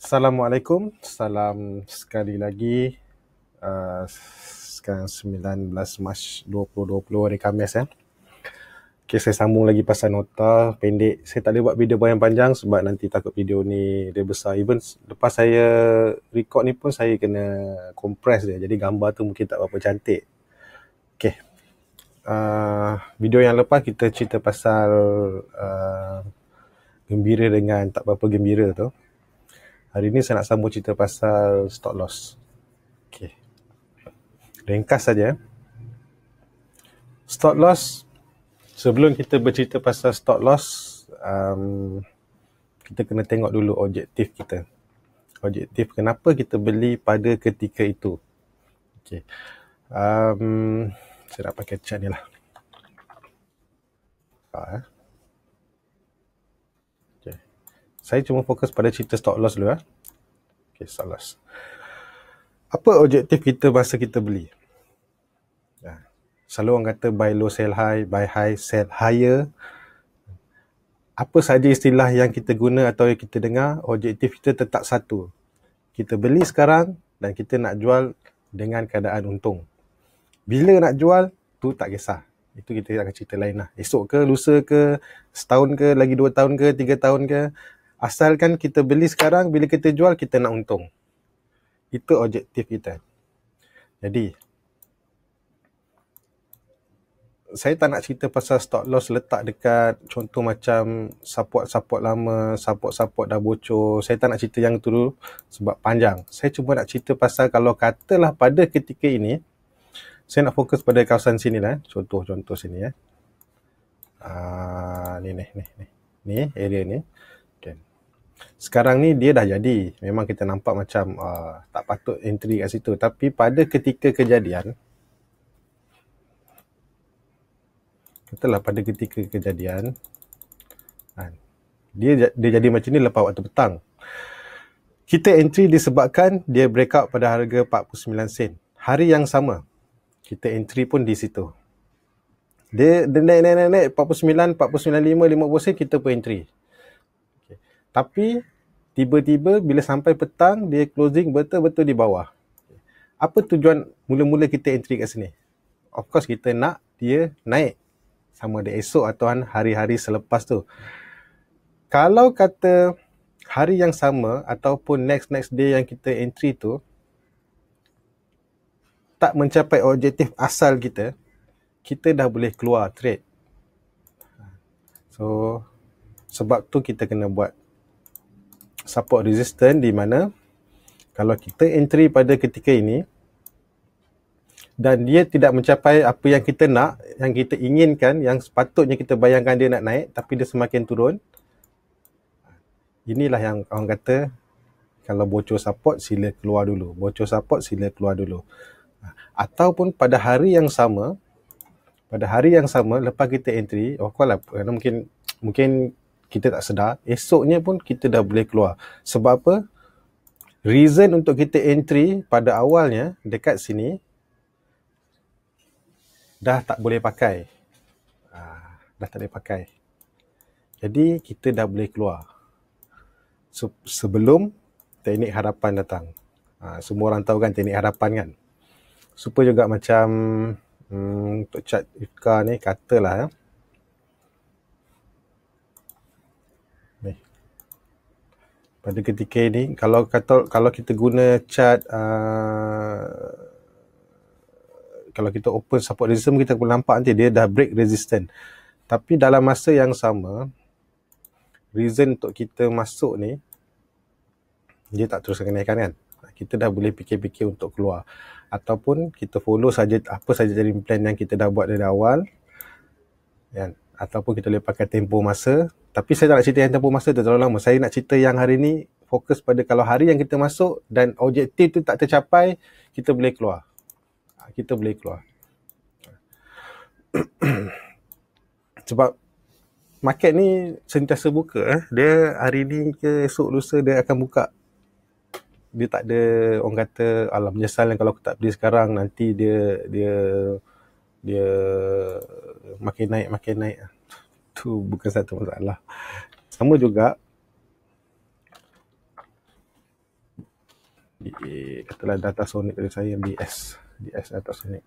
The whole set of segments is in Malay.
Assalamualaikum, salam sekali lagi. Sekarang 19 Mac 2020 hari Khamis ya. Okay, saya sambung lagi pasal nota pendek. Saya tak boleh buat video yang panjang sebab nanti takut video ni dia besar. Even lepas saya record ni pun saya kena compress dia. Jadi gambar tu mungkin tak berapa cantik. Okay. Video yang lepas kita cerita pasal gembira dengan tak berapa gembira tu. Hari ni saya nak sambung cerita pasal stop loss. Okay. Ringkas saja. Stop loss, sebelum kita bercerita pasal stop loss, kita kena tengok dulu objektif kita. Objektif kenapa kita beli pada ketika itu. Okay. Saya nak pakai chart ni lah. Okay. Saya cuma fokus pada cerita stop loss dulu. Okay, stop loss. Apa objektif kita masa kita beli? Selalu orang kata buy low sell high, buy high sell higher. Apa saja istilah yang kita guna atau yang kita dengar, objektif kita tetap satu. Kita beli sekarang dan kita nak jual dengan keadaan untung. Bila nak jual, tu tak kisah. Itu kita akan cerita lain lah. Esok ke, lusa ke, setahun ke, lagi 2 tahun ke, 3 tahun ke. Asalkan kita beli sekarang, bila kita jual, kita nak untung. Itu objektif kita. Jadi, saya tak nak cerita pasal stop loss letak dekat contoh macam support lama, support dah bocor. Saya tak nak cerita yang tu dulu sebab panjang. Saya cuma nak cerita pasal kalau katalah pada ketika ini, saya nak fokus pada kawasan sini lah. Contoh sini ya. Ni area ni. Okay. Sekarang ni dia dah jadi. Memang kita nampak macam tak patut entry kat situ. Tapi pada ketika kejadian, katalah pada ketika kejadian, dia jadi macam ni lepas waktu petang. Kita entry disebabkan dia breakout pada harga 49 sen. Hari yang sama, kita entry pun di situ. Dia naik 49, 49.5, 50 sen, kita pun entry. Okay. Tapi, tiba-tiba bila sampai petang, dia closing betul-betul di bawah. Apa tujuan mula-mula kita entry kat sini? Of course, kita nak dia naik. Sama ada esok atau hari-hari selepas tu. Kalau kata hari yang sama ataupun next day yang kita entry tu tak mencapai objektif asal kita, kita dah boleh keluar trade. So, sebab tu kita kena buat support resistance di mana kalau kita entry pada ketika ini dan dia tidak mencapai apa yang kita nak, yang kita inginkan, yang sepatutnya kita bayangkan dia nak naik tapi dia semakin turun, inilah yang orang kata kalau bocor support sila keluar dulu, bocor support sila keluar dulu. Ataupun pada hari yang sama lepas kita entry, kerana mungkin kita tak sedar, esoknya pun kita dah boleh keluar. Sebab apa? Reason untuk kita entry pada awalnya dekat sini dah tak boleh pakai. Dah tak boleh pakai. Jadi kita dah boleh keluar. Sebelum teknik harapan datang. Semua orang tahu kan teknik harapan kan. Super juga macam untuk chart IFKA ni katalah ya. Ni. Pada ketika ini kalau kita guna chart kalau kita open support resistance, kita boleh nampak nanti dia dah break resistance. Tapi dalam masa yang sama, reason untuk kita masuk ni, dia tak teruskan kenaikan kan. Kita dah boleh fikir-fikir untuk keluar. Ataupun kita follow saja apa saja jadi plan yang kita dah buat dari awal. Kan? Ataupun kita boleh pakai tempoh masa. Tapi saya tak nak cerita yang tempoh masa tu terlalu lama. Saya nak cerita yang hari ni fokus pada kalau hari yang kita masuk dan objektif tu tak tercapai, kita boleh keluar. Kita boleh keluar. Sebab market ni sentiasa buka. Dia hari ni ke esok lusa dia akan buka. Dia tak ada orang kata alah menyesal kalau aku tak beli sekarang, nanti dia makin naik. Tu bukan satu masalah. Sama juga Katalah Datasonic dari saya, DS Datasonic.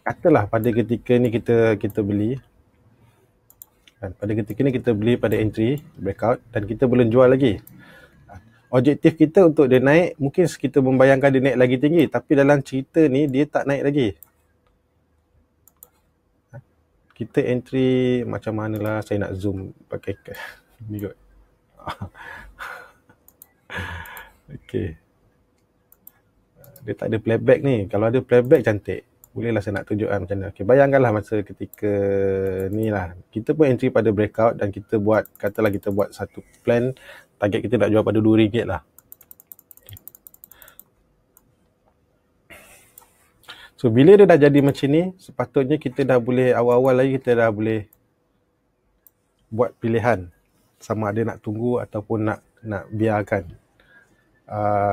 Katalah pada ketika ni kita beli, dan pada ketika ni kita beli pada entry breakout dan kita belum jual lagi. Objektif kita untuk dia naik, mungkin kita membayangkan dia naik lagi tinggi, tapi dalam cerita ni dia tak naik lagi. Kita entry macam manalah, saya nak zoom pakai ni kot. Okay. Dia tak ada playback ni. Kalau ada playback cantik. Bolehlah saya nak tunjukkan macam mana. Okay, bayangkanlah masa ketika ni lah. Kita pun entry pada breakout dan kita buat, katalah kita buat satu plan. Target kita nak jual pada RM2 lah. So, bila dia dah jadi macam ni, sepatutnya kita dah boleh, awal-awal lagi kita dah boleh buat pilihan. Sama ada nak tunggu ataupun nak biarkan.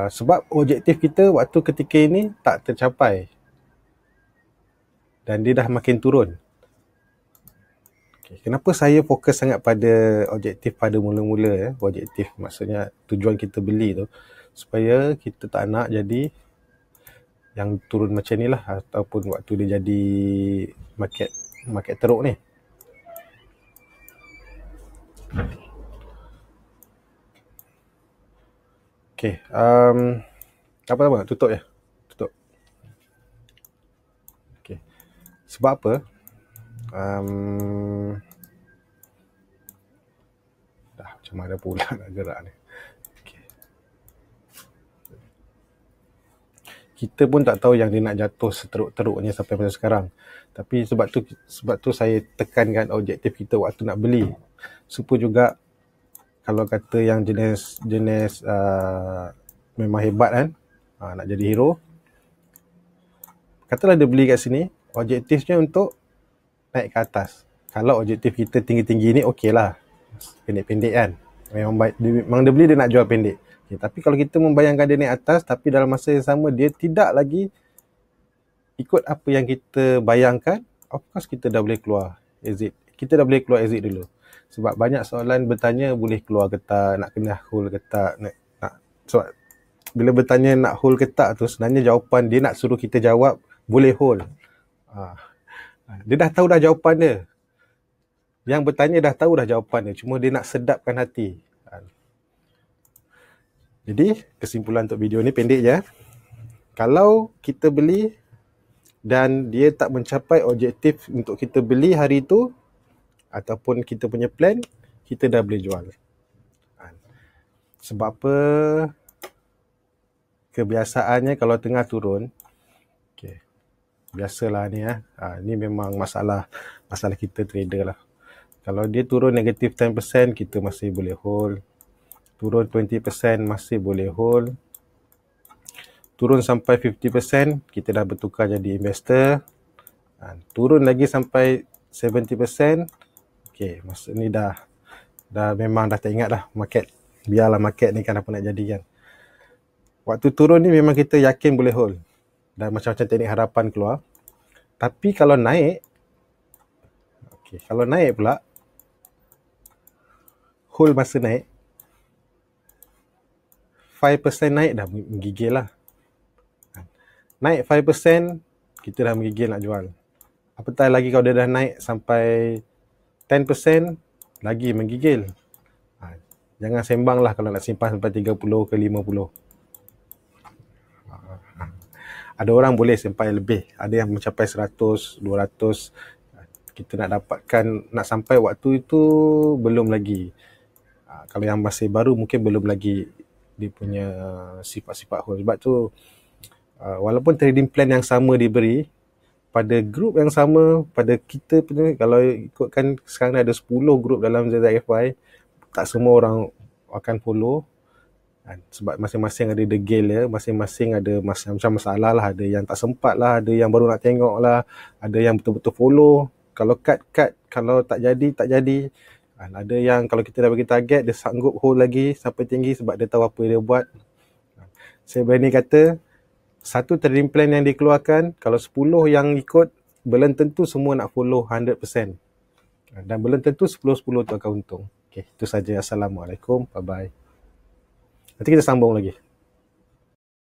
Sebab objektif kita waktu ketika ini tak tercapai. Dan dia dah makin turun. Okay. Kenapa saya fokus sangat pada objektif pada mula-mula? Objektif maksudnya tujuan kita beli tu. Supaya kita tak nak jadi yang turun macam ni lah. Ataupun waktu dia jadi market teruk ni. Okay. Apa-apa? Tutup ya? Tutup. Okay. Sebab apa? Dah macam mana pula nak gerak ni. Okay. Kita pun tak tahu yang dia nak jatuh seteruk-teruknya sampai masa sekarang. Tapi sebab tu saya tekankan objektif kita waktu nak beli. Supaya juga kalau kata yang jenis memang hebat kan, nak jadi hero, katalah dia beli kat sini, objektifnya untuk naik ke atas. Kalau objektif kita tinggi-tinggi ni, okey lah, pendek-pendek kan, memang dia beli, dia nak jual pendek. Okay, tapi kalau kita membayangkan dia naik atas, tapi dalam masa yang sama dia tidak lagi ikut apa yang kita bayangkan, of course kita dah boleh keluar exit. Kita dah boleh keluar exit dulu. Sebab banyak soalan bertanya boleh keluar ke tak, nak kena hold ke tak, sebab bila bertanya nak hold ke tak tu, sebenarnya jawapan dia nak suruh kita jawab boleh hold. Dia dah tahu dah jawapan dia. Yang bertanya dah tahu dah jawapan dia, cuma dia nak sedapkan hati. Jadi kesimpulan untuk video ni pendek je. Kalau kita beli dan dia tak mencapai objektif untuk kita beli hari tu, ataupun kita punya plan, kita dah boleh jual. Sebab apa? Kebiasaannya kalau tengah turun, okay, biasalah ni ni memang masalah kita trader lah. Kalau dia turun negatif 10%, kita masih boleh hold. Turun 20% masih boleh hold. Turun sampai 50%, kita dah bertukar jadi investor. Turun lagi sampai 70%, okay, maksud ni dah memang dah tak ingat dah market. Biarlah market ni kan apa nak jadi kan. Waktu turun ni memang kita yakin boleh hold. Dan macam-macam teknik harapan keluar. Tapi kalau naik, okay, kalau naik pula, hold masa naik, 5% naik dah menggigil lah. Naik 5%, kita dah menggigil nak jual. Apatah lagi kalau dia dah naik sampai 10%, lagi menggigil. Jangan sembang lah kalau nak simpan sampai 30 ke 50. Ada orang boleh sampai lebih. Ada yang mencapai 100, 200. Kita nak dapatkan, nak sampai waktu itu belum lagi. Kalau yang masih baru mungkin belum lagi dia punya sifat-sifat hold. Sebab tu walaupun trading plan yang sama diberi, pada grup yang sama, pada kita punya, kalau ikutkan sekarang ada 10 grup dalam ZZFY, tak semua orang akan follow. Sebab masing-masing ada degil ya, masing-masing ada macam masalah lah, ada yang tak sempat lah, ada yang baru nak tengok lah, ada yang betul-betul follow, kalau cut, kalau tak jadi. Ada yang kalau kita dah bagi target, dia sanggup hold lagi sampai tinggi sebab dia tahu apa dia buat. Saya berani kata, satu trading plan yang dikeluarkan, kalau 10 yang ikut, belum tentu semua nak follow 100%. Dan belum tentu 10-10 tu akan untung. Okay, itu saja. Assalamualaikum. Bye-bye. Nanti kita sambung lagi.